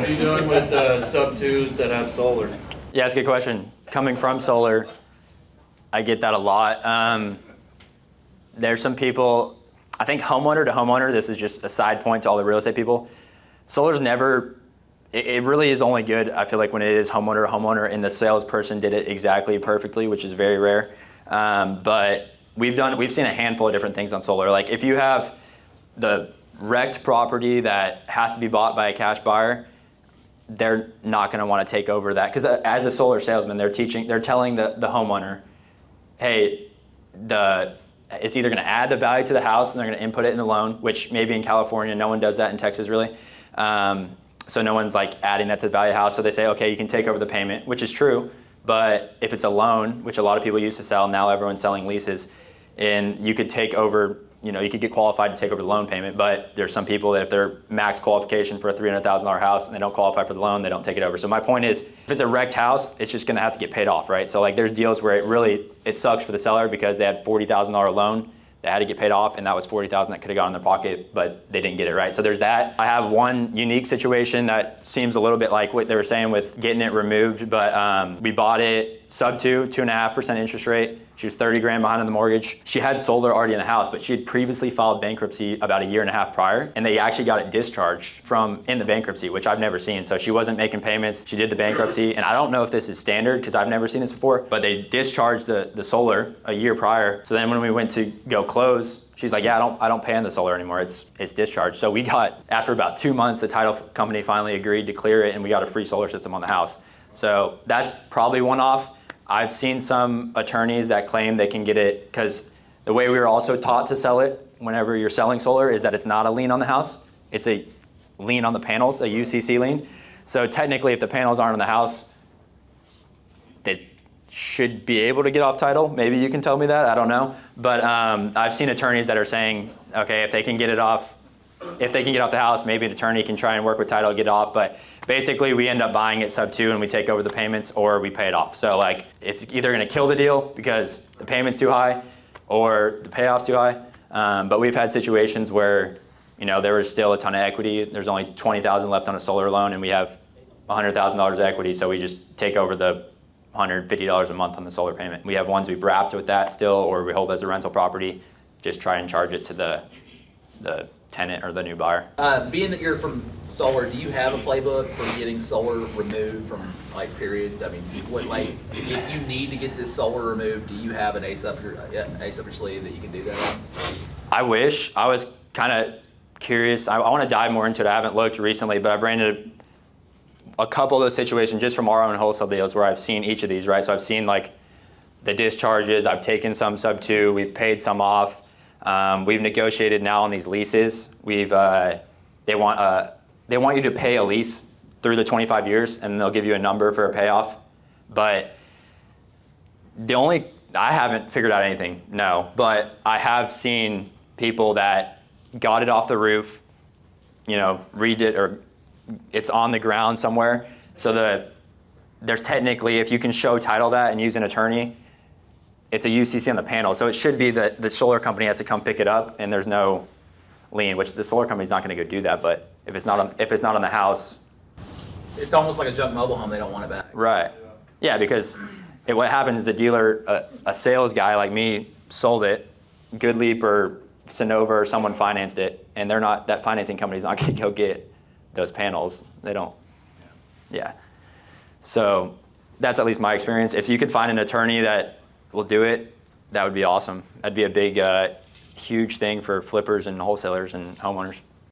What are you doing with sub-2s that have solar? Yeah, that's a good question. Coming from solar, I get that a lot. There's some people, I think homeowner to homeowner, this is just a side point to all the real estate people. Solar's never, it really is only good, I feel like, when it is homeowner to homeowner and the salesperson did it exactly perfectly, which is very rare. But we've seen a handful of different things on solar. Like if you have the wrecked property that has to be bought by a cash buyer, they're not going to want to take over that, because as a solar salesman, they're telling the homeowner, hey, it's either going to add the value to the house and they're going to input it in the loan, which maybe in California, no one does that, in Texas really. So no one's like adding that to the value of the house. So they say, okay, you can take over the payment, which is true. But if it's a loan, which a lot of people used to sell, now everyone's selling leases, and you could take over, you could get qualified to take over the loan payment. But there's some people that if they're max qualification for a $300,000 house and they don't qualify for the loan, they don't take it over. So my point is, if it's a wrecked house, it's just going to have to get paid off, right? So like there's deals where it sucks for the seller because they had $40,000 loan that had to get paid off, and that was $40,000 that could have gone in their pocket, but they didn't get it, right? So there's that. I have one unique situation that seems a little bit like what they were saying with getting it removed, but we bought it sub 2.5% interest rate. She was 30 grand behind on the mortgage. She had solar already in the house, but she had previously filed bankruptcy about a year and a half prior, and they actually got it discharged in the bankruptcy, which I've never seen. So she wasn't making payments. She did the bankruptcy, and I don't know if this is standard because I've never seen this before, but they discharged the solar a year prior. So then when we went to go close, she's like, yeah, I don't pay on the solar anymore. It's discharged. So we got, after about 2 months, the title company finally agreed to clear it, and we got a free solar system on the house. So that's probably one off. I've seen some attorneys that claim they can get it, because the way we were also taught to sell it whenever you're selling solar is that it's not a lien on the house. It's a lien on the panels, a UCC lien. So technically, if the panels aren't on the house, they should be able to get off title. Maybe you can tell me that, I don't know. But I've seen attorneys that are saying, okay, if they can get off the house, maybe an attorney can try and work with title to get it off. But basically, we end up buying it sub 2 and we take over the payments, or we pay it off. So like, it's either going to kill the deal because the payment's too high or the payoff's too high. But we've had situations where, there was still a ton of equity. There's only $20,000 left on a solar loan, and we have $100,000 of equity. So we just take over the $150 a month on the solar payment. We have ones we've wrapped with that still, or we hold as a rental property, just try and charge it to the tenant or the new buyer. Being that you're from solar, do you have a playbook for getting solar removed from period? I mean, if you need to get this solar removed, do you have an ace up your sleeve that you can do that on? I wish. I was kind of curious. I want to dive more into it. I haven't looked recently, but I've ran into a couple of those situations just from our own wholesale deals where I've seen each of these, right? So I've seen like the discharges. I've taken some sub 2. We've paid some off. We've negotiated now on these leases. They want you to pay a lease through the 25 years, and they'll give you a number for a payoff. But I haven't figured out anything, no. But I have seen people that got it off the roof, read it, or it's on the ground somewhere. So there's technically, if you can show title that and use an attorney, it's a UCC on the panel. So it should be that the solar company has to come pick it up, and there's no lien, which the solar company's not going to go do that. But if it's not on the house, it's almost like a junk mobile home. They don't want it back. Right. Yeah, because what happens is the dealer, a sales guy like me, sold it. Goodleap or Sonova or someone financed it, and that financing company's not going to go get those panels. They don't. Yeah. So that's at least my experience. If you could find an attorney that will do it, that would be awesome. That'd be a big, huge thing for flippers and wholesalers and homeowners.